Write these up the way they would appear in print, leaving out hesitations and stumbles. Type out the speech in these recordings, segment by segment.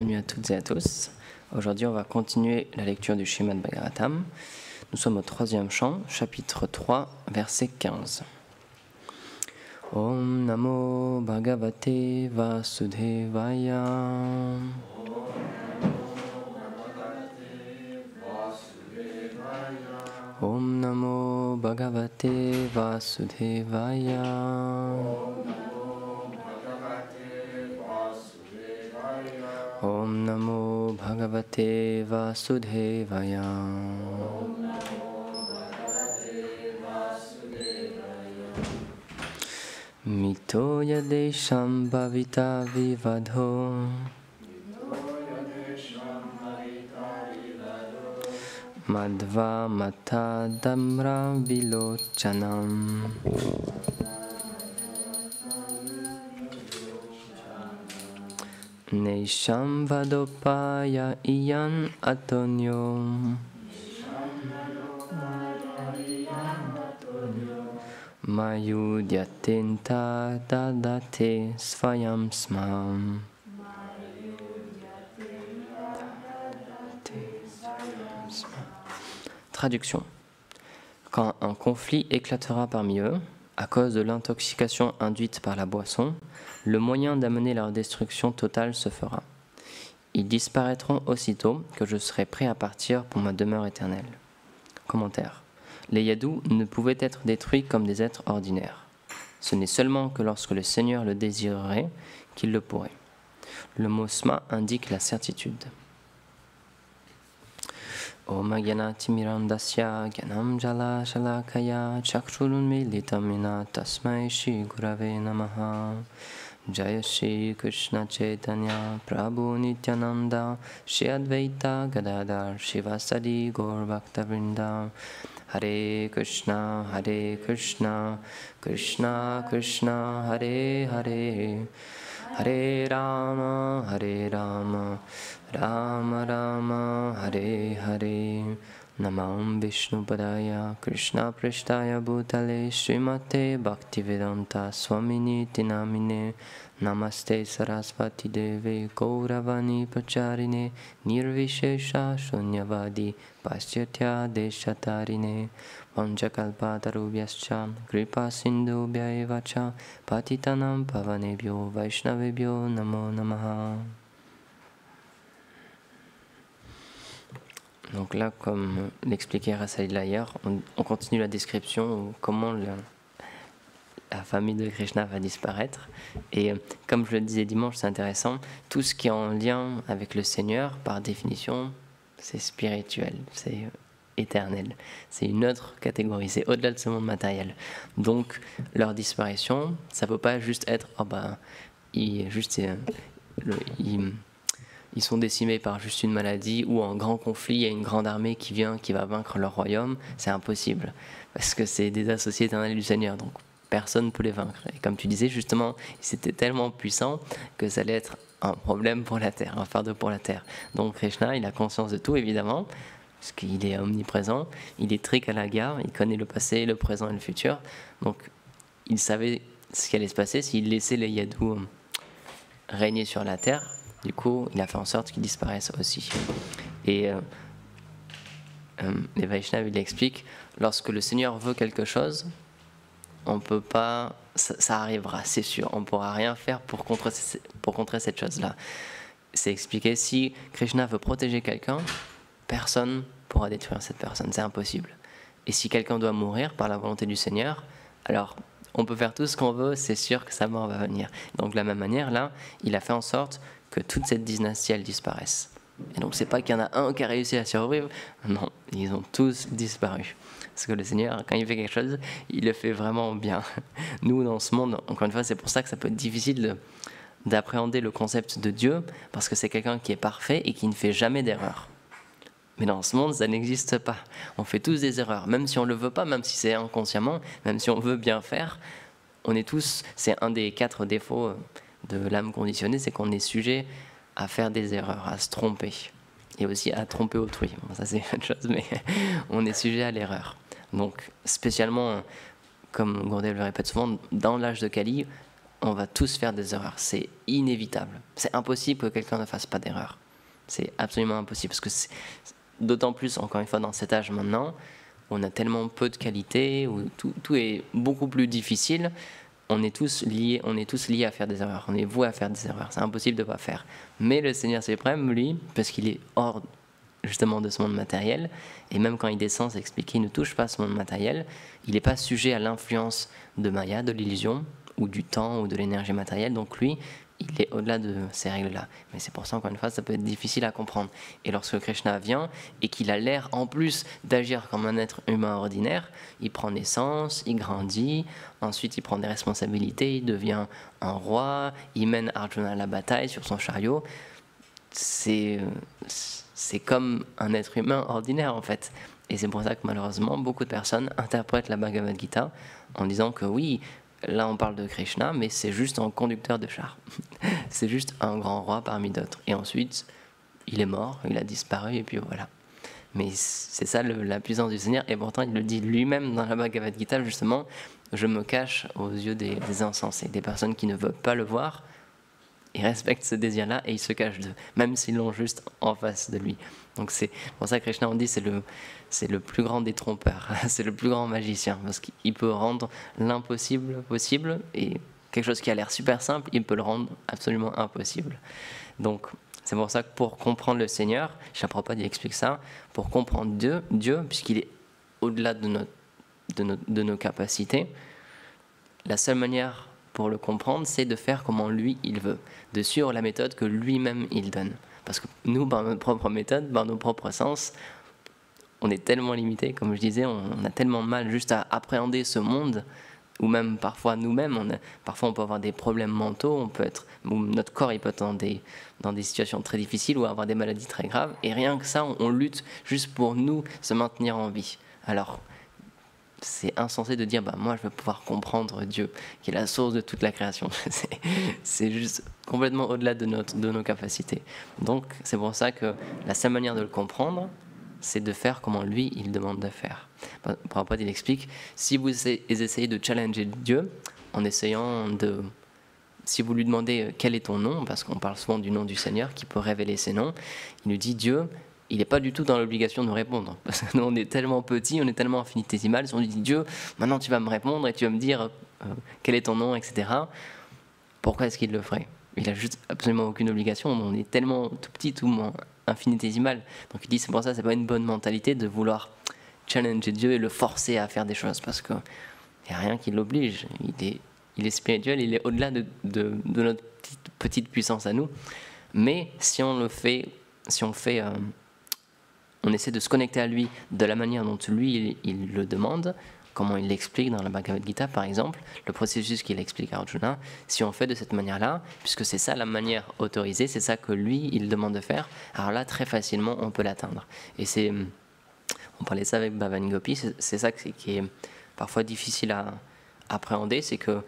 Bienvenue à toutes et à tous. Aujourd'hui, on va continuer la lecture du Srimad Bhagavatam. Nous sommes au 3e chant, chapitre 3, verset 15. Om Namo Bhagavate Vasudevaya. Om Namo Bhagavate Vasudevaya. Om Namo Bhagavate Vasudevaya. Mito yadesham bhavita vivadho. Madhva mata damra vilochanam. Nesham vadopaya iyan atonyo. Mayudhyatenta dadate svayam smam. Traduction. Quand un conflit éclatera parmi eux, à cause de l'intoxication induite par la boisson, le moyen d'amener leur destruction totale se fera. Ils disparaîtront aussitôt que je serai prêt à partir pour ma demeure éternelle. Commentaire. Les yadus ne pouvaient être détruits comme des êtres ordinaires. Ce n'est seulement que lorsque le Seigneur le désirerait qu'il le pourrait. Le mot sma indique la certitude. Om Gyanati Mirandasya Gyanam Jala Shalakaya Chakshurun Militamina Tasmai Shri Gurave Namaha. Jaya Shri Krishna Chaitanya Prabhu Nityananda Shri Advaita Gadadhar Shivasadi Gaur Bhaktavrinda. Hare Krishna Krishna Krishna Hare Hare, Hare Rama Rama Rama Hare Hare. Namam Vishnu Padaya Krishna Prishtaya Bhutale Srimate Bhaktivedanta Swamini Tinamine. Namaste Sarasvati Deve Gauravani Pracharine Nirvishesha Shunyavadi Paschatya Deshatarine Vanjakalpatarubhyascha Kripa Sindhubhya evacha Patitanam Pavanebhyo Vaishnavebhyo Namo Namaha. Donc là, comme l'expliquait Rasalila hier, on continue la description comment la famille de Krishna va disparaître. Et comme je le disais dimanche, c'est intéressant, tout ce qui est en lien avec le Seigneur, par définition, c'est spirituel, c'est éternel. C'est une autre catégorie, c'est au-delà de ce monde matériel. Donc leur disparition, ça ne peut pas juste être, ils sont décimés par juste une maladie ou un grand conflit, il y a une grande armée qui vient, qui va vaincre leur royaume. C'est impossible, parce que c'est des associés éternels du Seigneur, donc personne ne peut les vaincre. Et comme tu disais, justement, c'était tellement puissant que ça allait être un problème pour la terre, un fardeau pour la terre. Donc Krishna, il a conscience de tout, évidemment, parce qu'il est omniprésent, il est Trikalaga, il connaît le passé, le présent et le futur. Donc il savait ce qui allait se passer s'il laissait les yadus régner sur la terre. Du coup, il a fait en sorte qu'ils disparaissent aussi. Et les Vaishnavas, il explique, lorsque le Seigneur veut quelque chose, on peut pas, ça arrivera, c'est sûr. On ne pourra rien faire pour contrer cette chose-là. C'est expliqué, si Krishna veut protéger quelqu'un, personne ne pourra détruire cette personne, c'est impossible. Et si quelqu'un doit mourir par la volonté du Seigneur, alors on peut faire tout ce qu'on veut, c'est sûr que sa mort va venir. Donc de la même manière, là, il a fait en sorte que toute cette dynastie, elle disparaisse. Et donc c'est pas qu'il y en a un qui a réussi à survivre, non, ils ont tous disparu. Parce que le Seigneur, quand il fait quelque chose, il le fait vraiment bien. Nous, dans ce monde, encore une fois, c'est pour ça que ça peut être difficile d'appréhender le concept de Dieu, parce que c'est quelqu'un qui est parfait et qui ne fait jamais d'erreur. Mais dans ce monde, ça n'existe pas. On fait tous des erreurs, même si on ne le veut pas, même si c'est inconsciemment, même si on veut bien faire, on est tous, c'est un des 4 défauts de l'âme conditionnée, c'est qu'on est sujet à faire des erreurs, à se tromper, et aussi à tromper autrui. Bon, ça c'est autre chose, mais on est sujet à l'erreur. Donc spécialement, comme Gourdel le répète souvent, dans l'âge de Kali, on va tous faire des erreurs. C'est inévitable. C'est impossible que quelqu'un ne fasse pas d'erreur. C'est absolument impossible. Parce que d'autant plus, encore une fois, dans cet âge maintenant, on a tellement peu de qualité, où tout est beaucoup plus difficile. On est tous liés à faire des erreurs. On est voués à faire des erreurs. C'est impossible de ne pas faire. Mais le Seigneur suprême, lui, parce qu'il est hors justement de ce monde matériel, et même quand il descend, c'est expliqué, il ne touche pas ce monde matériel, il n'est pas sujet à l'influence de Maya, de l'illusion, ou du temps, ou de l'énergie matérielle. Donc lui, il est au-delà de ces règles-là. Mais c'est pour ça, encore une fois, ça peut être difficile à comprendre. Et lorsque Krishna vient, et qu'il a l'air, en plus d'agir comme un être humain ordinaire, il prend naissance, il grandit, ensuite il prend des responsabilités, il devient un roi, il mène Arjuna à la bataille sur son chariot. C'est comme un être humain ordinaire, en fait. Et c'est pour ça que, malheureusement, beaucoup de personnes interprètent la Bhagavad Gita en disant que oui, là on parle de Krishna, mais c'est juste un conducteur de char. C'est juste un grand roi parmi d'autres. Et ensuite, il est mort, il a disparu, et puis voilà. Mais c'est ça la puissance du Seigneur, et pourtant il le dit lui-même dans la Bhagavad Gita, justement, je me cache aux yeux des insensés, des personnes qui ne veulent pas le voir. Il respecte ce désir-là et il se cache d'eux, même s'ils l'ont juste en face de lui. Donc c'est pour ça que Krishna, on dit, c'est le plus grand des trompeurs, c'est le plus grand magicien, parce qu'il peut rendre l'impossible possible, et quelque chose qui a l'air super simple, il peut le rendre absolument impossible. Donc c'est pour ça que pour comprendre le Seigneur, Srila Prabhupada il explique ça, pour comprendre Dieu puisqu'il est au-delà de nos capacités, la seule manière pour le comprendre, c'est de faire comment lui, il veut, de suivre la méthode que lui-même, il donne. Parce que nous, par notre propre méthode, par nos propres sens, on est tellement limité, comme je disais, on a tellement de mal juste à appréhender ce monde, ou même parfois nous-mêmes, parfois on peut avoir des problèmes mentaux, notre corps il peut être dans des situations très difficiles ou avoir des maladies très graves, et rien que ça, on lutte juste pour nous se maintenir en vie. Alors, c'est insensé de dire moi je vais pouvoir comprendre Dieu qui est la source de toute la création. C'est juste complètement au-delà de nos capacités. Donc c'est pour ça que la seule manière de le comprendre, c'est de faire comment lui il demande de faire. Prabhupada il explique, si vous essayez de challenger Dieu en essayant de, si vous lui demandez quel est ton nom, parce qu'on parle souvent du nom du Seigneur qui peut révéler ses noms, il nous dit Dieu, il n'est pas du tout dans l'obligation de nous répondre. Parce que nous, on est tellement petit, on est tellement infinitésimal. Si on lui dit Dieu, maintenant tu vas me répondre et tu vas me dire quel est ton nom, etc. Pourquoi est-ce qu'il le ferait? Il n'a juste absolument aucune obligation. On est tellement tout petit, tout infinitésimal. Donc il dit c'est pour ça, c'est pas une bonne mentalité de vouloir challenger Dieu et le forcer à faire des choses. Parce qu'il n'y a rien qui l'oblige. Il est spirituel, il est au-delà de notre petite puissance à nous. Mais si on le fait, on essaie de se connecter à lui de la manière dont lui, il le demande, comment il l'explique dans la Bhagavad Gita par exemple, le processus qu'il explique à Arjuna, si on fait de cette manière-là, puisque c'est ça la manière autorisée, c'est ça que lui, il demande de faire, alors là, très facilement, on peut l'atteindre. Et on parlait de ça avec Bhavani Gopi, c'est ça qui est parfois difficile à appréhender, c'est que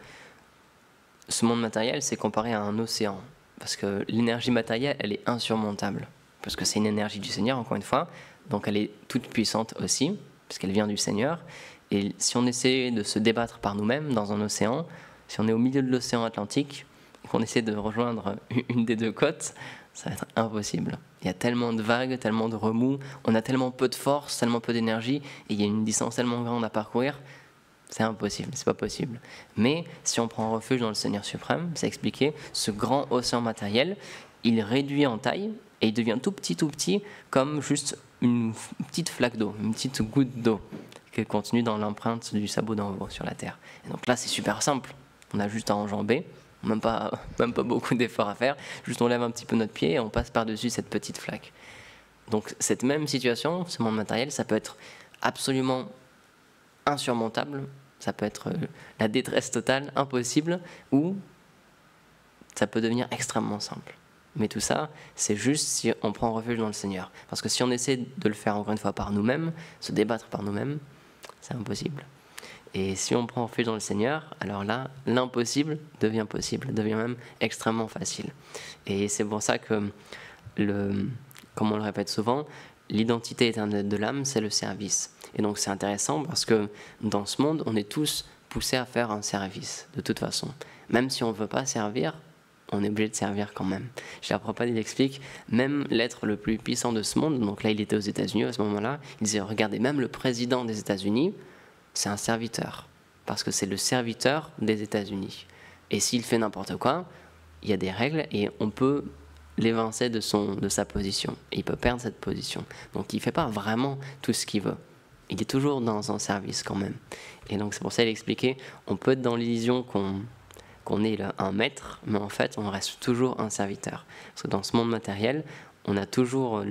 ce monde matériel, c'est comparé à un océan, parce que l'énergie matérielle, elle est insurmontable. Parce que c'est une énergie du Seigneur, encore une fois, donc elle est toute puissante aussi, parce qu'elle vient du Seigneur, et si on essaie de se débattre par nous-mêmes dans un océan, si on est au milieu de l'océan Atlantique, et qu'on essaie de rejoindre une des deux côtes, ça va être impossible. Il y a tellement de vagues, tellement de remous, on a tellement peu de force, tellement peu d'énergie, et il y a une distance tellement grande à parcourir, c'est impossible, c'est pas possible. Mais si on prend refuge dans le Seigneur suprême, c'est expliqué, ce grand océan matériel, il réduit en taille, et il devient tout petit, comme juste une petite flaque d'eau, une petite goutte d'eau qui continue dans l'empreinte du sabot d'en haut sur la terre. Et donc là, c'est super simple. On a juste à enjamber, même pas beaucoup d'efforts à faire. Juste on lève un petit peu notre pied et on passe par-dessus cette petite flaque. Donc cette même situation, ce monde matériel, ça peut être absolument insurmontable, ça peut être la détresse totale, impossible, ou ça peut devenir extrêmement simple. Mais tout ça, c'est juste si on prend refuge dans le Seigneur. Parce que si on essaie de le faire encore une fois par nous-mêmes, se débattre par nous-mêmes, c'est impossible. Et si on prend refuge dans le Seigneur, alors là, l'impossible devient possible, devient même extrêmement facile. Et c'est pour ça que, comme on le répète souvent, l'identité éternelle de l'âme, c'est le service. Et donc c'est intéressant parce que dans ce monde, on est tous poussé à faire un service, de toute façon. Même si on ne veut pas servir, on est obligé de servir quand même. Shri Prabhupada, il explique, même l'être le plus puissant de ce monde, donc là il était aux États-Unis à ce moment-là, il disait, regardez, même le président des États-Unis, c'est un serviteur, parce que c'est le serviteur des États-Unis. Et s'il fait n'importe quoi, il y a des règles et on peut l'évincer de sa position. Et il peut perdre cette position. Donc il ne fait pas vraiment tout ce qu'il veut. Il est toujours dans un service quand même. Et donc c'est pour ça qu'il expliquait, on peut être dans l'illusion qu'on est un maître, mais en fait on reste toujours un serviteur. Parce que dans ce monde matériel, on a toujours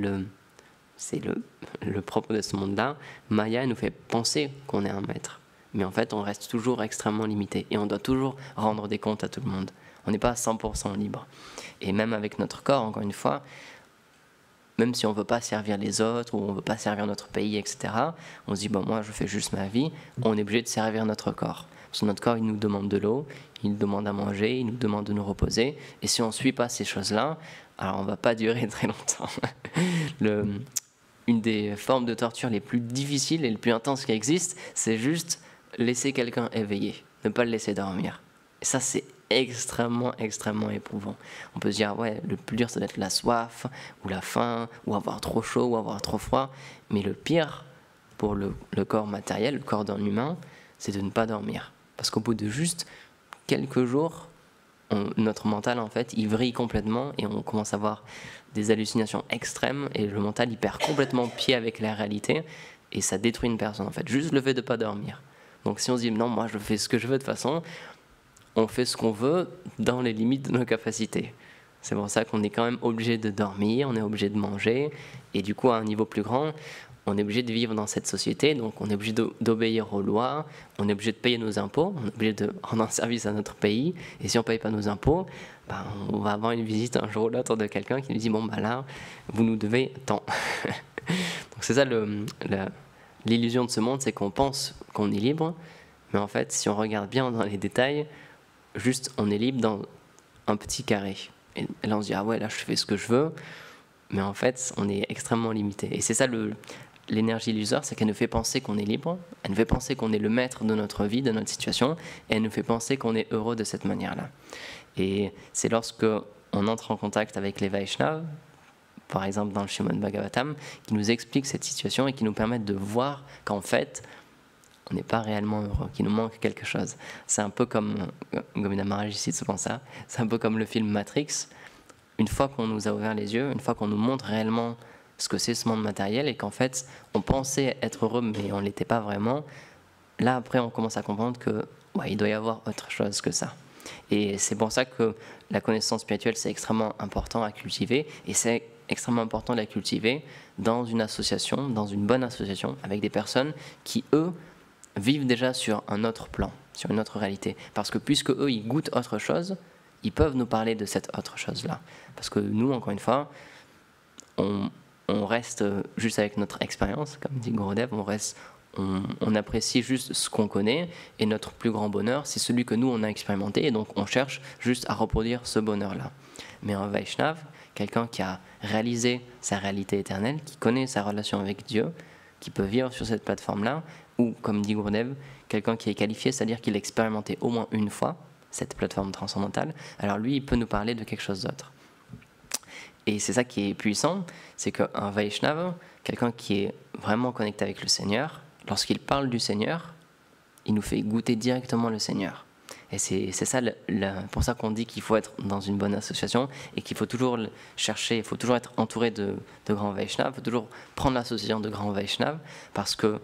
c'est le propre de ce monde-là, Maya nous fait penser qu'on est un maître. Mais en fait on reste toujours extrêmement limité. Et on doit toujours rendre des comptes à tout le monde. On n'est pas à 100% libre. Et même avec notre corps, encore une fois, même si on ne veut pas servir les autres, ou on ne veut pas servir notre pays, etc., on se dit, bon, moi je fais juste ma vie, on est obligé de servir notre corps. Parce que notre corps, il nous demande de l'eau, il nous demande à manger, il nous demande de nous reposer. Et si on ne suit pas ces choses-là, alors on ne va pas durer très longtemps. Une des formes de torture les plus difficiles et les plus intenses qui existent, c'est juste laisser quelqu'un éveillé, ne pas le laisser dormir. Et ça, c'est extrêmement, extrêmement éprouvant. On peut se dire, ouais, le plus dur, ça doit être la soif, ou la faim, ou avoir trop chaud, ou avoir trop froid. Mais le pire, pour le corps matériel, le corps d'un humain, c'est de ne pas dormir. Parce qu'au bout de juste quelques jours, notre mental, en fait, il vrille complètement et on commence à avoir des hallucinations extrêmes et le mental, il perd complètement pied avec la réalité et ça détruit une personne, en fait. Juste le fait de ne pas dormir. Donc si on se dit, non, moi, je fais ce que je veux de toute façon, on fait ce qu'on veut dans les limites de nos capacités. C'est pour ça qu'on est quand même obligé de dormir, on est obligé de manger, et du coup, à un niveau plus grand, on est obligé de vivre dans cette société, donc on est obligé d'obéir aux lois, on est obligé de payer nos impôts, on est obligé de rendre un service à notre pays, et si on ne paye pas nos impôts, ben, on va avoir une visite un jour ou l'autre de quelqu'un qui nous dit, bon, ben là, vous nous devez tant. Donc c'est ça l'illusion de ce monde, c'est qu'on pense qu'on est libre, mais en fait, si on regarde bien dans les détails, juste on est libre dans un petit carré. Et là on se dit, ah ouais, là je fais ce que je veux, mais en fait on est extrêmement limité. Et c'est ça l'énergie illusoire, c'est qu'elle nous fait penser qu'on est libre, elle nous fait penser qu'on est le maître de notre vie, de notre situation, et elle nous fait penser qu'on est heureux de cette manière-là. Et c'est lorsque on entre en contact avec les Vaishnavas, par exemple dans le Srimad Bhagavatam, qui nous expliquent cette situation et qui nous permettent de voir qu'en fait, on n'est pas réellement heureux, qu'il nous manque quelque chose. C'est un peu comme, Gomina Maharaj cite souvent ça, c'est un peu comme le film Matrix. Une fois qu'on nous a ouvert les yeux, une fois qu'on nous montre réellement ce que c'est ce monde matériel et qu'en fait, on pensait être heureux mais on ne l'était pas vraiment, là après on commence à comprendre que ouais, il doit y avoir autre chose que ça. Et c'est pour ça que la connaissance spirituelle, c'est extrêmement important à cultiver et c'est extrêmement important de la cultiver dans une association, dans une bonne association, avec des personnes qui, eux, vivent déjà sur un autre plan, sur une autre réalité. Parce que puisque eux, ils goûtent autre chose, ils peuvent nous parler de cette autre chose-là. Parce que nous, encore une fois, on reste juste avec notre expérience, comme dit Gurudev, on apprécie juste ce qu'on connaît, et notre plus grand bonheur, c'est celui que nous, on a expérimenté, et donc on cherche juste à reproduire ce bonheur-là. Mais un Vaishnav, quelqu'un qui a réalisé sa réalité éternelle, qui connaît sa relation avec Dieu, qui peut vivre sur cette plateforme-là, ou, comme dit Gurudev, quelqu'un qui est qualifié, c'est-à-dire qu'il a expérimenté au moins une fois cette plateforme transcendantale, alors lui, il peut nous parler de quelque chose d'autre. Et c'est ça qui est puissant, c'est qu'un Vaishnava, quelqu'un qui est vraiment connecté avec le Seigneur, lorsqu'il parle du Seigneur, il nous fait goûter directement le Seigneur. Et c'est ça, pour ça qu'on dit qu'il faut être dans une bonne association et qu'il faut toujours chercher, il faut toujours être entouré de grands Vaishnavas, il faut toujours prendre l'association de grands Vaishnavas, parce que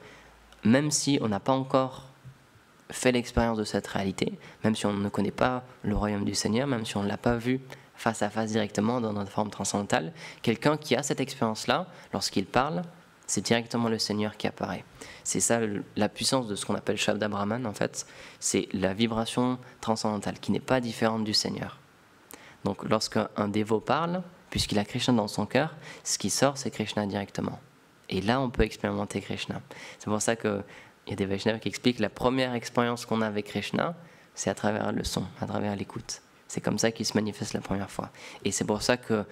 même si on n'a pas encore fait l'expérience de cette réalité, même si on ne connaît pas le royaume du Seigneur, même si on ne l'a pas vu face à face directement dans notre forme transcendantale, quelqu'un qui a cette expérience-là, lorsqu'il parle, c'est directement le Seigneur qui apparaît. C'est ça la puissance de ce qu'on appelle Shabda Brahman, en fait, c'est la vibration transcendantale qui n'est pas différente du Seigneur. Donc lorsqu'un dévot parle, puisqu'il a Krishna dans son cœur, ce qui sort, c'est Krishna directement. Et là, on peut expérimenter Krishna. C'est pour ça qu'il y a des Vaishnavas qui expliquent que la première expérience qu'on a avec Krishna, c'est à travers le son, à travers l'écoute. C'est comme ça qu'il se manifeste la première fois. Et c'est pour ça que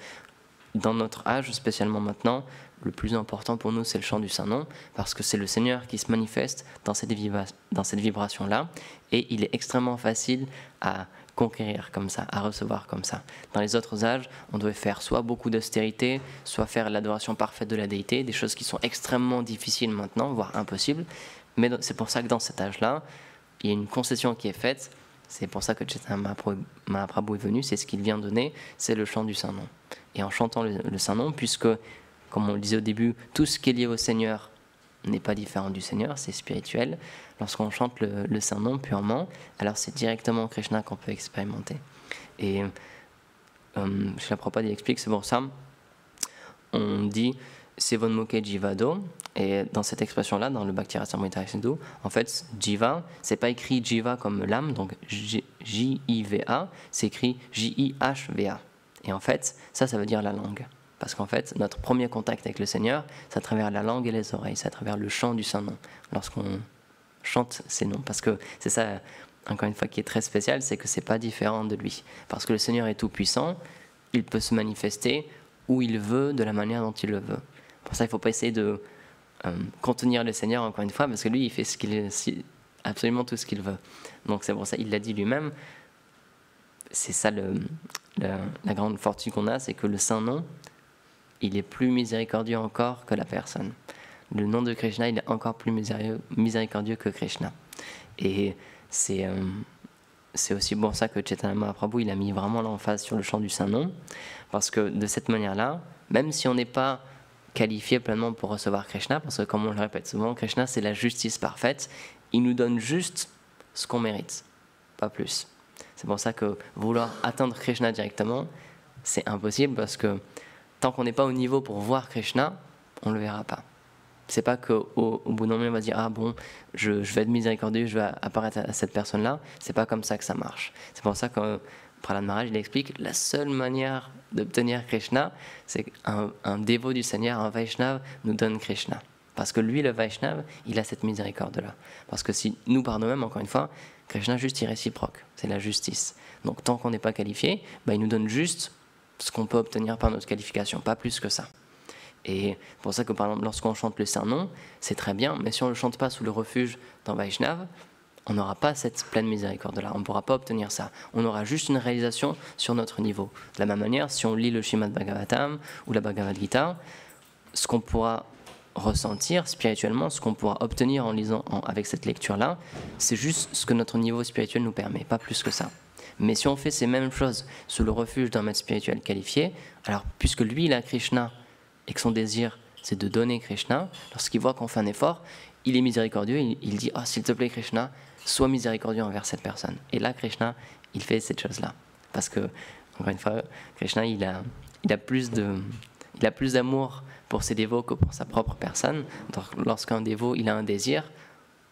dans notre âge, spécialement maintenant, le plus important pour nous, c'est le chant du Saint-Nom, parce que c'est le Seigneur qui se manifeste dans cette vibration-là, et il est extrêmement facile à conquérir comme ça, à recevoir comme ça. Dans les autres âges, on devait faire soit beaucoup d'austérité, soit faire l'adoration parfaite de la déité, des choses qui sont extrêmement difficiles maintenant, voire impossibles, mais c'est pour ça que dans cet âge-là, il y a une concession qui est faite. C'est pour ça que Chaitanya Mahaprabhu est venu, c'est ce qu'il vient donner, c'est le chant du Saint-Nom. Et en chantant le Saint-Nom, puisque, comme on le disait au début, tout ce qui est lié au Seigneur n'est pas différent du Seigneur, c'est spirituel. Lorsqu'on chante le Saint-Nom purement, alors c'est directement Krishna qu'on peut expérimenter. Et Srila Prabhupada explique, c'est pour ça, on dit Sevon Mukhe Jivado, et dans cette expression-là, dans le Bhakti Rasamrita Sindhu, en fait, Jiva, c'est pas écrit Jiva comme l'âme, donc J-I-V-A, c'est écrit J-I-H-V-A. Et en fait, ça veut dire la langue. Parce qu'en fait, notre premier contact avec le Seigneur, c'est à travers la langue et les oreilles, c'est à travers le chant du Saint-Nom, lorsqu'on chante ces noms. Parce que c'est ça, encore une fois, qui est très spécial, c'est que c'est pas différent de lui. Parce que le Seigneur est tout-puissant, il peut se manifester où il veut, de la manière dont il le veut. Pour ça, il ne faut pas essayer de contenir le Seigneur, encore une fois, parce que lui, il fait absolument tout ce qu'il veut. Donc c'est pour ça, il l'a dit lui-même, c'est ça la grande fortune qu'on a, c'est que le Saint-Nom, il est plus miséricordieux encore que la personne. Le nom de Krishna, il est encore plus miséricordieux que Krishna. Et c'est aussi pour ça que Chaitanya Mahaprabhu, il a mis vraiment l'emphase sur le chant du Saint-Nom, parce que de cette manière-là, même si on n'est pas qualifié pleinement pour recevoir Krishna, parce que comme on le répète souvent, Krishna c'est la justice parfaite, il nous donne juste ce qu'on mérite, pas plus. C'est pour ça que vouloir atteindre Krishna directement, c'est impossible, parce que tant qu'on n'est pas au niveau pour voir Krishna, on ne le verra pas. C'est pas qu'au bout d'un moment on va dire ah bon, je vais être miséricordieux, je vais apparaître à cette personne-là. C'est pas comme ça que ça marche. C'est pour ça que Prahlad Maharaj il explique la seule manière d'obtenir Krishna, c'est qu'un dévot du Seigneur, un Vaishnav, nous donne Krishna. Parce que lui, le Vaishnav, il a cette miséricorde-là. Parce que si nous, par nous-mêmes, encore une fois, Krishna juste il est réciproque, c'est la justice. Donc tant qu'on n'est pas qualifié, il nous donne juste ce qu'on peut obtenir par notre qualification, pas plus que ça. Et c'est pour ça que par exemple, lorsqu'on chante le Saint-Nom, c'est très bien, mais si on ne le chante pas sous le refuge d'un Vaishnav, on n'aura pas cette pleine miséricorde-là, on ne pourra pas obtenir ça. On aura juste une réalisation sur notre niveau. De la même manière, si on lit le Srimad Bhagavatam ou la Bhagavad Gita, ce qu'on pourra ressentir spirituellement, ce qu'on pourra obtenir en lisant avec cette lecture-là, c'est juste ce que notre niveau spirituel nous permet, pas plus que ça. Mais si on fait ces mêmes choses sous le refuge d'un maître spirituel qualifié, alors puisque lui il a Krishna et que son désir c'est de donner Krishna, lorsqu'il voit qu'on fait un effort, il est miséricordieux, il dit « Ah, s'il te plaît Krishna, sois miséricordieux envers cette personne ». Et là Krishna, il fait cette chose-là. Parce que, encore une fois, Krishna, il a plus d'amour pour ses dévots que pour sa propre personne. Donc lorsqu'un dévot, il a un désir,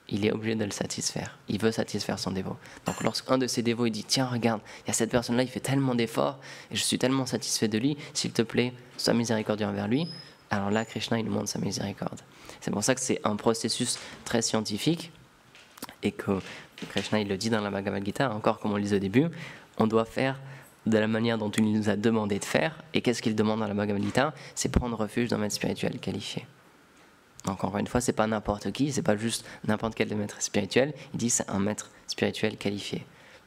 il est obligé de le satisfaire. Il veut satisfaire son dévot. Donc lorsqu'un de ses dévots, il dit « Tiens, regarde, il y a cette personne-là, il fait tellement d'efforts, et je suis tellement satisfait de lui, s'il te plaît, sois miséricordieux envers lui », alors là, Krishna, il nous montre sa miséricorde. C'est pour ça que c'est un processus très scientifique, et que Krishna, il le dit dans la Bhagavad Gita, encore comme on le disait au début, on doit faire de la manière dont il nous a demandé de faire. Et qu'est-ce qu'il demande dans la Bhagavad Gita? C'est prendre refuge d'un maître spirituel qualifié. Donc encore une fois, c'est pas n'importe qui, c'est pas juste n'importe quel maître spirituel, il dit c'est un maître spirituel qualifié.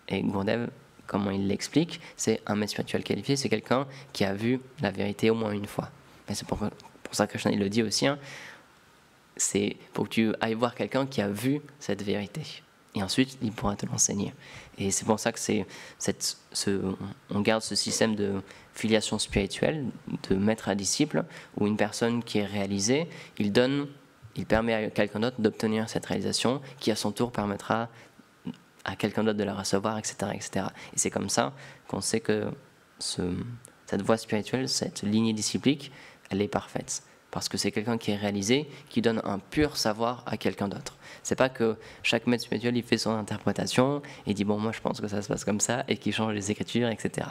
Et Gurudev, comment il l'explique, c'est un maître spirituel qualifié, c'est quelqu'un qui a vu la vérité au moins une fois. Et c'est pour ça que Krishna il le dit aussi, hein, c'est pour que tu ailles voir quelqu'un qui a vu cette vérité. Et ensuite, il pourra te l'enseigner. Et c'est pour ça que on garde ce système de filiation spirituelle, de maître à disciple, où une personne qui est réalisée, il permet à quelqu'un d'autre d'obtenir cette réalisation, qui à son tour permettra à quelqu'un d'autre de la recevoir, etc., etc. Et c'est comme ça qu'on sait que cette voie spirituelle, cette lignée disciplique, elle est parfaite. Parce que c'est quelqu'un qui est réalisé, qui donne un pur savoir à quelqu'un d'autre. C'est pas que chaque maître spirituel, il fait son interprétation, et dit bon, moi je pense que ça se passe comme ça, et qu'il change les écritures, etc.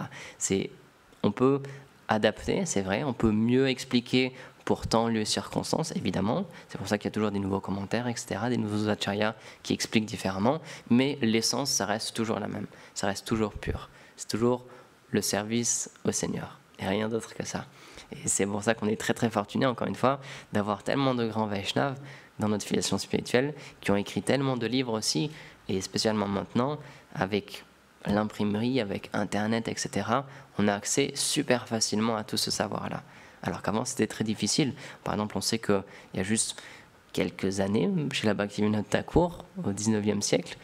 On peut adapter, c'est vrai, on peut mieux expliquer pour tant lieu et circonstances, évidemment. C'est pour ça qu'il y a toujours des nouveaux commentaires, etc., des nouveaux acharyas qui expliquent différemment, mais l'essence, ça reste toujours la même, ça reste toujours pur. C'est toujours le service au Seigneur, et rien d'autre que ça. Et c'est pour ça qu'on est très très fortuné, encore une fois, d'avoir tellement de grands Vaishnavas dans notre filiation spirituelle, qui ont écrit tellement de livres aussi, et spécialement maintenant, avec l'imprimerie, avec Internet, etc., on a accès super facilement à tout ce savoir-là. Alors qu'avant, c'était très difficile. Par exemple, on sait qu'il y a juste quelques années, chez la Bhaktivinoda Thakur, au 19e siècle,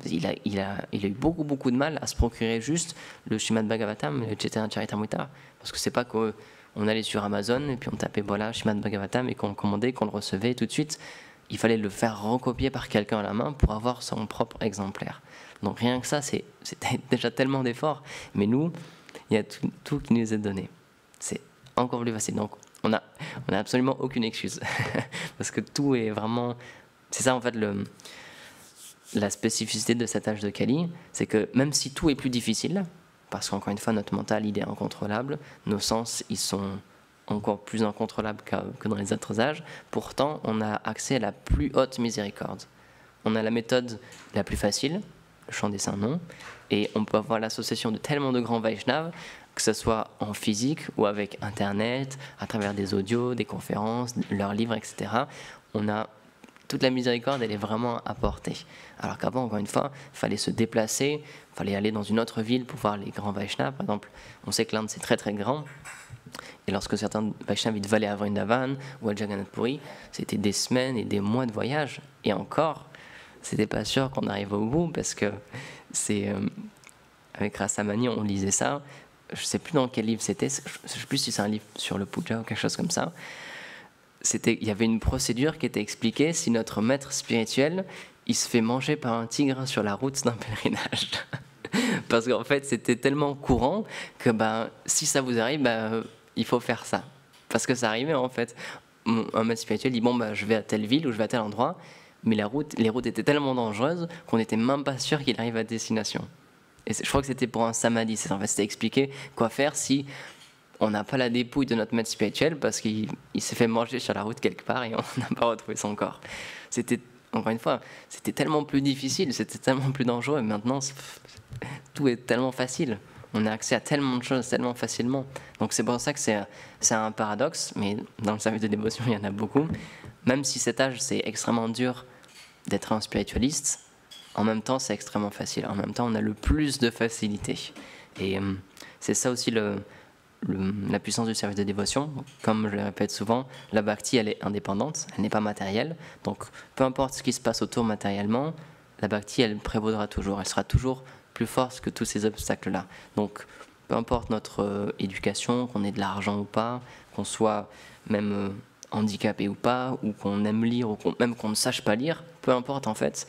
il a eu beaucoup de mal à se procurer juste le Srimad Bhagavatam, le Chaitanya Charitamrita, parce que c'est pas qu'on allait sur Amazon et puis on tapait voilà Srimad Bhagavatam et qu'on le commandait, qu'on le recevait tout de suite. Il fallait le faire recopier par quelqu'un à la main pour avoir son propre exemplaire. Donc rien que ça, c'était déjà tellement d'efforts. Mais nous, il y a tout qui nous est donné. C'est encore plus facile. Donc on a absolument aucune excuse. Parce que tout est vraiment... C'est ça en fait la spécificité de cet âge de Kali, c'est que même si tout est plus difficile, parce qu'encore une fois notre mental il est incontrôlable, nos sens ils sont encore plus incontrôlables que dans les autres âges, pourtant on a accès à la plus haute miséricorde. On a la méthode la plus facile, le chant des saints noms, et on peut avoir l'association de tellement de grands Vaishnavas, que ce soit en physique ou avec Internet, à travers des audios, des conférences, leurs livres, etc. On a toute la miséricorde, elle est vraiment apportée. Alors qu'avant, encore une fois, il fallait se déplacer, il fallait aller dans une autre ville pour voir les grands Vaishnavas. Par exemple, on sait que l'Inde, c'est très très grand. Et lorsque certains Vaishnavas devaient aller à Vrindavan ou à Jagannath Puri, c'était des semaines et des mois de voyage. Et encore, c'était pas sûr qu'on arrive au bout parce que c'est... avec Rasamani, on lisait ça. Je sais plus dans quel livre c'était. Je sais plus si c'est un livre sur le puja ou quelque chose comme ça. Il y avait une procédure qui était expliquée si notre maître spirituel il se fait manger par un tigre sur la route d'un pèlerinage. Parce qu'en fait c'était tellement courant que si ça vous arrive, il faut faire ça. Parce que ça arrivait en fait. Un maître spirituel dit je vais à telle ville ou je vais à tel endroit, mais les routes étaient tellement dangereuses qu'on n'était même pas sûr qu'il arrive à destination. Et je crois que c'était pour un samadhi. En fait, c'était expliquer quoi faire si on n'a pas la dépouille de notre maître spirituel parce qu'il s'est fait manger sur la route quelque part et on n'a pas retrouvé son corps. C'était, encore une fois, c'était tellement plus difficile, c'était tellement plus dangereux. Et maintenant, tout est tellement facile. On a accès à tellement de choses tellement facilement. Donc c'est pour ça que c'est un paradoxe, mais dans le service de dévotion, il y en a beaucoup. Même si cet âge, c'est extrêmement dur d'être un spiritualiste, en même temps, c'est extrêmement facile. En même temps, on a le plus de facilité. Et c'est ça aussi la puissance du service de dévotion. Comme je le répète souvent, la bhakti, elle est indépendante, elle n'est pas matérielle. Donc, peu importe ce qui se passe autour matériellement, la bhakti, elle prévaudra toujours. Elle sera toujours plus forte que tous ces obstacles-là. Donc, peu importe notre éducation, qu'on ait de l'argent ou pas, qu'on soit même handicapé ou pas, ou qu'on aime lire, ou même qu'on ne sache pas lire, peu importe en fait,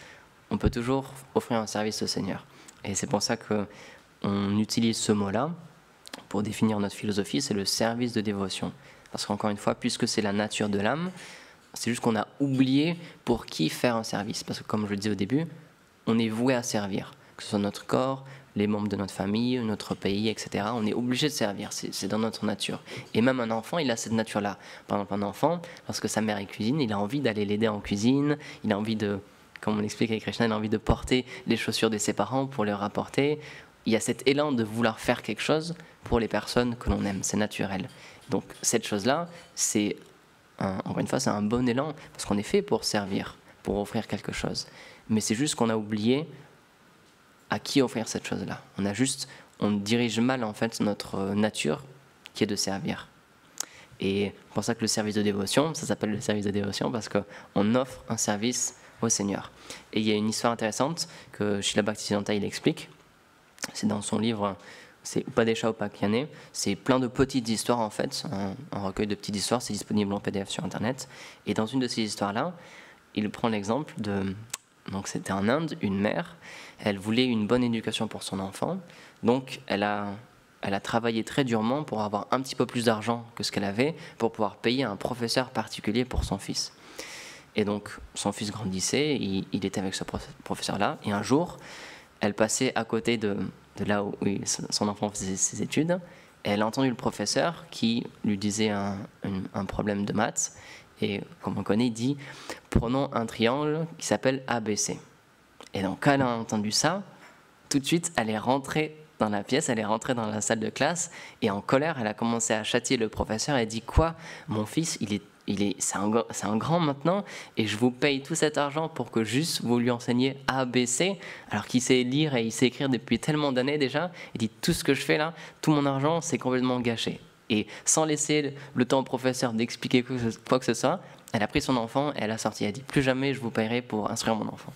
on peut toujours offrir un service au Seigneur. Et c'est pour ça qu'on utilise ce mot-là pour définir notre philosophie, c'est le service de dévotion. Parce qu'encore une fois, puisque c'est la nature de l'âme, c'est juste qu'on a oublié pour qui faire un service. Parce que comme je le disais au début, on est voué à servir. Que ce soit notre corps, les membres de notre famille, notre pays, etc. On est obligé de servir, c'est dans notre nature. Et même un enfant, il a cette nature-là. Par exemple, un enfant, lorsque sa mère est cuisine, il a envie d'aller l'aider en cuisine, il a envie de... Comme on l'explique avec Krishna, il a envie de porter les chaussures de ses parents pour leur apporter. Il y a cet élan de vouloir faire quelque chose pour les personnes que l'on aime, c'est naturel. Donc cette chose-là, encore une fois, c'est un bon élan, parce qu'on est fait pour servir, pour offrir quelque chose. Mais c'est juste qu'on a oublié à qui offrir cette chose-là. On dirige mal en fait notre nature, qui est de servir. Et c'est pour ça que le service de dévotion, ça s'appelle le service de dévotion, parce qu'on offre un service au Seigneur. Et il y a une histoire intéressante que Srila Bhaktisiddhanta il explique. C'est dans son livre, c'est Upadesha Upakhyanē. C'est plein de petites histoires en fait, un recueil de petites histoires. C'est disponible en PDF sur Internet. Et dans une de ces histoires-là, il prend l'exemple de... Donc c'était en Inde, une mère. Elle voulait une bonne éducation pour son enfant. Donc elle a travaillé très durement pour avoir un petit peu plus d'argent que ce qu'elle avait pour pouvoir payer un professeur particulier pour son fils. Et donc, son fils grandissait, il était avec ce professeur-là, et un jour, elle passait à côté de là où son enfant faisait ses études, et elle a entendu le professeur qui lui disait un problème de maths, et comme on connaît, il dit « Prenons un triangle qui s'appelle ABC ». Et donc, quand elle a entendu ça, tout de suite, elle est rentrée dans la pièce, elle est rentrée dans la salle de classe et en colère, elle a commencé à châtier le professeur. Elle dit quoi? Mon fils, c'est un grand maintenant et je vous paye tout cet argent pour que juste vous lui enseignez A, B, C, alors qu'il sait lire et il sait écrire depuis tellement d'années déjà. Il dit tout ce que je fais là, tout mon argent, c'est complètement gâché. Et sans laisser le temps au professeur d'expliquer quoi que ce soit, elle a pris son enfant et elle a sorti. Elle a dit plus jamais je vous paierai pour instruire mon enfant.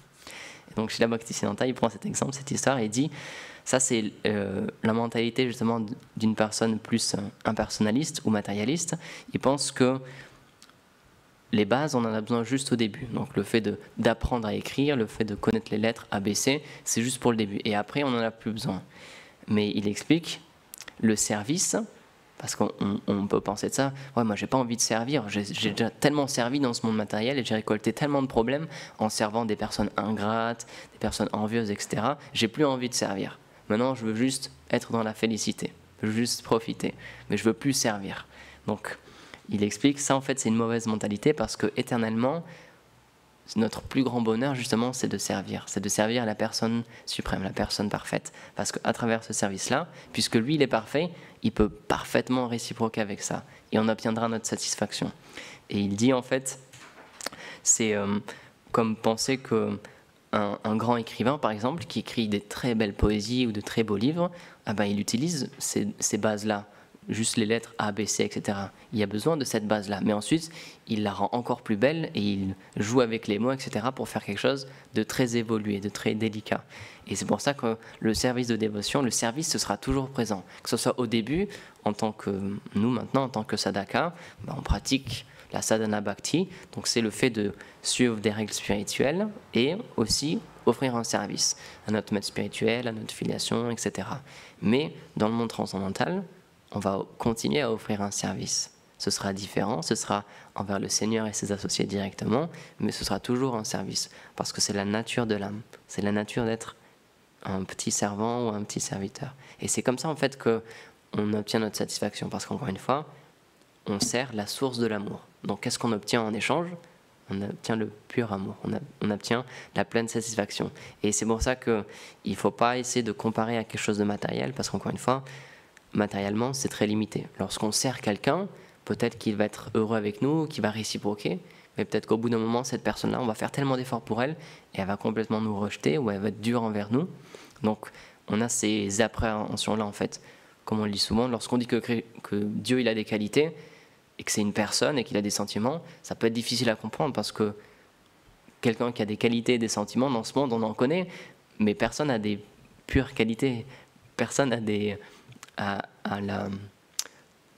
Et donc chez la Bhaktisiddhanta, il prend cet exemple, cette histoire et il dit ça c'est la mentalité justement d'une personne plus impersonnaliste ou matérialiste. Il pense que les bases, on en a besoin juste au début. Donc le fait d'apprendre à écrire, le fait de connaître les lettres ABC, c'est juste pour le début. Et après, on n'en a plus besoin. Mais il explique le service, parce qu'on peut penser de ça, ouais, moi j'ai pas envie de servir, j'ai déjà tellement servi dans ce monde matériel et j'ai récolté tellement de problèmes en servant des personnes ingrates, des personnes envieuses, etc. J'ai plus envie de servir. Maintenant, je veux juste être dans la félicité, je veux juste profiter, mais je veux plus servir. Donc, il explique ça, en fait, c'est une mauvaise mentalité parce que éternellement, notre plus grand bonheur, justement, c'est de servir la personne suprême, la personne parfaite. Parce qu'à travers ce service-là, puisque lui, il est parfait, il peut parfaitement réciproquer avec ça. Et on obtiendra notre satisfaction. Et il dit, en fait, c'est comme penser qu'un grand écrivain, par exemple, qui écrit des très belles poésies ou de très beaux livres, ah ben, il utilise ces bases-là. Juste les lettres A, B, C, etc. Il y a besoin de cette base-là. Mais ensuite, il la rend encore plus belle et il joue avec les mots, etc. pour faire quelque chose de très évolué, de très délicat. Et c'est pour ça que le service de dévotion, le service, ce sera toujours présent. Que ce soit au début, en tant que nous maintenant, en tant que sadhaka, on pratique la sadhana bhakti. Donc c'est le fait de suivre des règles spirituelles et aussi offrir un service à notre maître spirituel, à notre filiation, etc. Mais dans le monde transcendantal, on va continuer à offrir un service. Ce sera différent, ce sera envers le Seigneur et ses associés directement, mais ce sera toujours un service, parce que c'est la nature de l'âme, c'est la nature d'être un petit servant ou un petit serviteur. Et c'est comme ça en fait qu'on obtient notre satisfaction, parce qu'encore une fois, on sert la source de l'amour. Donc qu'est-ce qu'on obtient en échange? On obtient le pur amour, on obtient la pleine satisfaction. Et c'est pour ça qu'il ne faut pas essayer de comparer à quelque chose de matériel, parce qu'encore une fois, matériellement, c'est très limité. Lorsqu'on sert quelqu'un, peut-être qu'il va être heureux avec nous, qu'il va réciproquer, mais peut-être qu'au bout d'un moment, cette personne-là, on va faire tellement d'efforts pour elle, et elle va complètement nous rejeter, ou elle va être dure envers nous. Donc, on a ces appréhensions-là, en fait. Comme on le dit souvent, lorsqu'on dit que Dieu, il a des qualités, et que c'est une personne, et qu'il a des sentiments, ça peut être difficile à comprendre, parce que quelqu'un qui a des qualités et des sentiments, dans ce monde, on en connaît, mais personne n'a des pures qualités. Personne n'a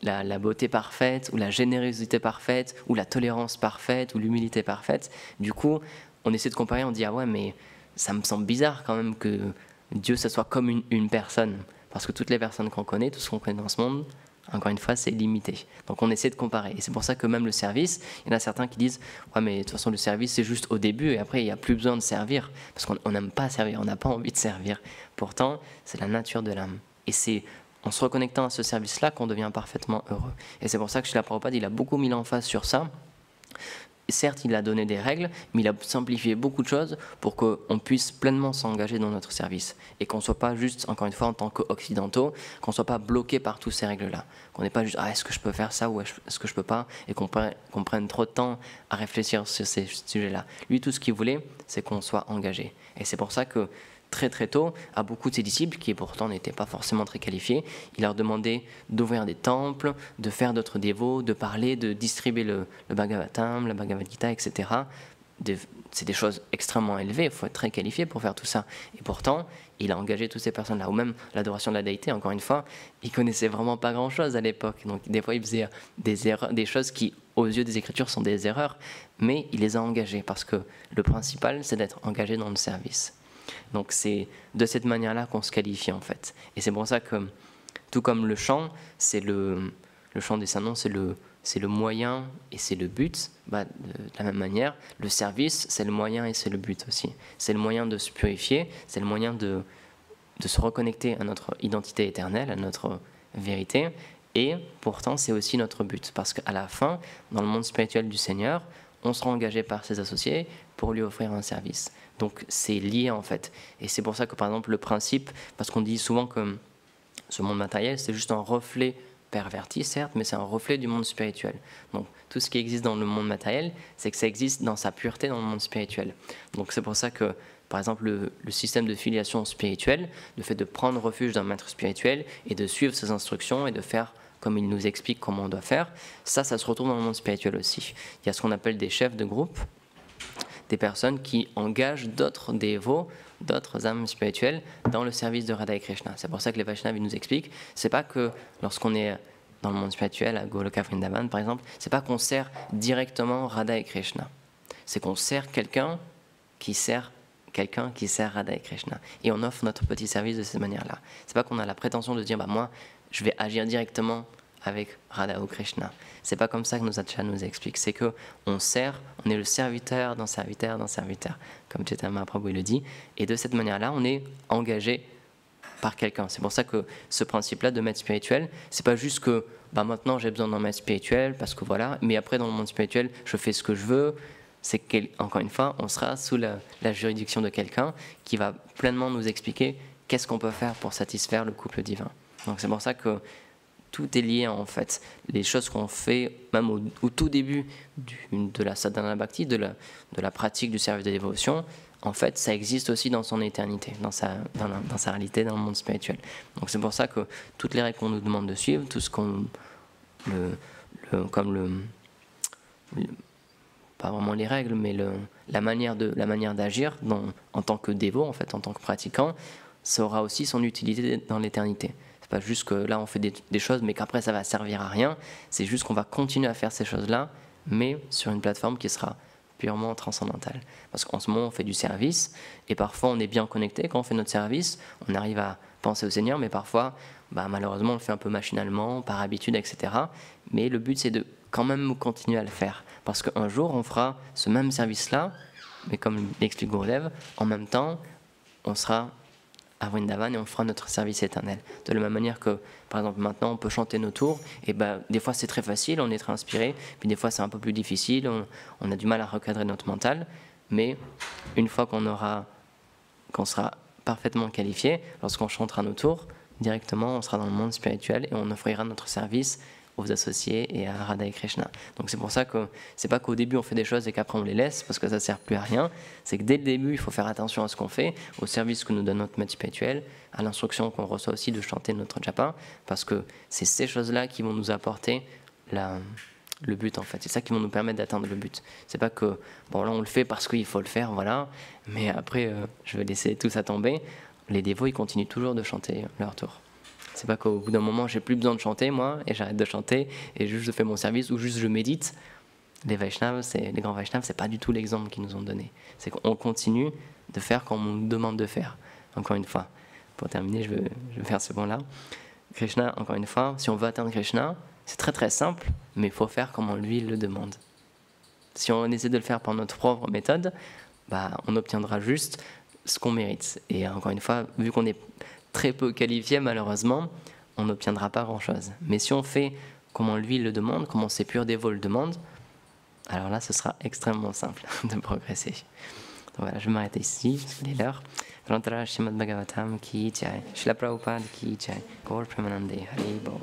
la beauté parfaite, ou la générosité parfaite, ou la tolérance parfaite, ou l'humilité parfaite. Du coup, on essaie de comparer, on dit « Ah ouais, mais ça me semble bizarre quand même que Dieu, ça soit comme une personne. » Parce que toutes les personnes qu'on connaît, tout ce qu'on connaît dans ce monde, encore une fois, c'est limité. Donc on essaie de comparer. Et c'est pour ça que même le service, il y en a certains qui disent « Ouais, mais de toute façon, le service, c'est juste au début, et après, il n'y a plus besoin de servir. » Parce qu'on n'aime pas servir, on n'a pas envie de servir. Pourtant, c'est la nature de l'âme. Et c'est en se reconnectant à ce service-là qu'on devient parfaitement heureux. Et c'est pour ça que Srila Prabhupada, il a beaucoup mis l'emphase sur ça. Certes, il a donné des règles, mais il a simplifié beaucoup de choses pour qu'on puisse pleinement s'engager dans notre service. Et qu'on ne soit pas juste, encore une fois, en tant qu'occidentaux, qu'on ne soit pas bloqué par toutes ces règles-là. Qu'on n'ait pas juste « Ah, est-ce que je peux faire ça ou est-ce que je ne peux pas ?» et qu'on prenne trop de temps à réfléchir sur ces sujets-là. Lui, tout ce qu'il voulait, c'est qu'on soit engagé. Et c'est pour ça que très tôt, à beaucoup de ses disciples, qui pourtant n'étaient pas forcément très qualifiés, il leur demandait d'ouvrir des temples, de faire d'autres dévots, de parler, de distribuer le Bhagavatam, la Bhagavad Gita, etc. C'est des choses extrêmement élevées, il faut être très qualifié pour faire tout ça. Et pourtant, il a engagé toutes ces personnes-là. Ou même l'adoration de la déité, encore une fois, il connaissait vraiment pas grand-chose à l'époque. Donc des fois, il faisait des erreurs, des choses qui, aux yeux des Écritures, sont des erreurs, mais il les a engagées, parce que le principal, c'est d'être engagé dans le service. Donc c'est de cette manière-là qu'on se qualifie en fait. Et c'est pour ça que, tout comme le chant, c'est le chant des saints noms, c'est le moyen et c'est le but. De la même manière, le service, c'est le moyen et c'est le but aussi. C'est le moyen de se purifier, c'est le moyen de se reconnecter à notre identité éternelle, à notre vérité. Et pourtant, c'est aussi notre but. Parce qu'à la fin, dans le monde spirituel du Seigneur, on sera engagé par ses associés pour lui offrir un service. Donc c'est lié en fait. Et c'est pour ça que par exemple le principe, parce qu'on dit souvent que ce monde matériel, c'est juste un reflet perverti, certes, mais c'est un reflet du monde spirituel. Donc, tout ce qui existe dans le monde matériel, c'est que ça existe dans sa pureté dans le monde spirituel. Donc, c'est pour ça que, par exemple, le système de filiation spirituelle, le fait de prendre refuge d'un maître spirituel et de suivre ses instructions et de faire comme il nous explique comment on doit faire, ça se retrouve dans le monde spirituel aussi. Il y a ce qu'on appelle des chefs de groupe, des personnes qui engagent d'autres dévots, d'autres âmes spirituelles dans le service de Radha et Krishna. C'est pour ça que les Vaishnavas nous expliquent, c'est pas que lorsqu'on est dans le monde spirituel, à Goloka Vrindavan par exemple, c'est pas qu'on sert directement Radha et Krishna. C'est qu'on sert quelqu'un qui sert Radha et Krishna. Et on offre notre petit service de cette manière-là. C'est pas qu'on a la prétention de dire, bah moi, je vais agir directement avec Radha ou Krishna. C'est pas comme ça que nos acharyas nous expliquent. C'est que on est le serviteur d'un serviteur d'un serviteur, comme Chaitanya Mahaprabhu le dit. Et de cette manière-là, on est engagé par quelqu'un. C'est pour ça que ce principe-là de maître spirituel, c'est pas juste que bah maintenant j'ai besoin d'un maître spirituel parce que voilà, mais après dans le monde spirituel, je fais ce que je veux. C'est qu'encore une fois, on sera sous la juridiction de quelqu'un qui va pleinement nous expliquer qu'est-ce qu'on peut faire pour satisfaire le couple divin. Donc c'est pour ça que tout est lié en fait. Les choses qu'on fait, même au tout début de la sadhana bhakti, de la pratique du service de dévotion, en fait, ça existe aussi dans son éternité, dans sa réalité, dans le monde spirituel. Donc c'est pour ça que toutes les règles qu'on nous demande de suivre, tout ce qu'on... pas vraiment les règles, mais la manière d'agir en tant que dévot, en fait, en tant que pratiquant, ça aura aussi son utilité dans l'éternité. C'est pas juste que là on fait des choses mais qu'après ça va servir à rien, c'est juste qu'on va continuer à faire ces choses-là, mais sur une plateforme qui sera purement transcendantale. Parce qu'en ce moment on fait du service, et parfois on est bien connecté quand on fait notre service, on arrive à penser au Seigneur, mais parfois malheureusement on le fait un peu machinalement, par habitude, etc. Mais le but c'est de quand même continuer à le faire, parce qu'un jour on fera ce même service-là, mais comme l'explique Gurudev, en même temps on sera à Vrindavan et on fera notre service éternel. De la même manière que, par exemple, maintenant on peut chanter nos tours, et des fois c'est très facile, on est très inspiré, puis des fois c'est un peu plus difficile, on a du mal à recadrer notre mental, mais une fois qu'on sera parfaitement qualifié, lorsqu'on chantera nos tours, directement on sera dans le monde spirituel et on offrira notre service aux associés et à Radha et Krishna. Donc c'est pour ça que c'est pas qu'au début on fait des choses et qu'après on les laisse parce que ça sert plus à rien. C'est que dès le début il faut faire attention à ce qu'on fait, au service que nous donne notre maître spirituel, à l'instruction qu'on reçoit aussi de chanter notre japa, parce que c'est ces choses-là qui vont nous apporter le but en fait. C'est ça qui vont nous permettre d'atteindre le but. C'est pas que bon là on le fait parce qu'il faut le faire, voilà, mais après je vais laisser tout ça tomber. Les dévots ils continuent toujours de chanter leur tour. C'est pas qu'au bout d'un moment j'ai plus besoin de chanter moi et j'arrête de chanter et juste je fais mon service ou juste je médite. Les Vaishnavas, les grands Vaishnavas, c'est pas du tout l'exemple qu'ils nous ont donné. C'est qu'on continue de faire comme on nous demande de faire. Encore une fois, pour terminer, je vais faire ce point-là. Krishna, encore une fois, si on veut atteindre Krishna, c'est très très simple, mais il faut faire comme lui le demande. Si on essaie de le faire par notre propre méthode, on obtiendra juste ce qu'on mérite. Et encore une fois, vu qu'on est très peu qualifié, malheureusement, on n'obtiendra pas grand-chose. Mais si on fait comment lui le demande, comment ses purs dévots le demandent, alors là, ce sera extrêmement simple de progresser. Donc voilà, je vais m'arrêter ici, parce qu'il est l'heure. Grantara Srimad Bhagavatam ki jai, Srila Prabhupada ki jai, Gaur Premanande Hari Bol.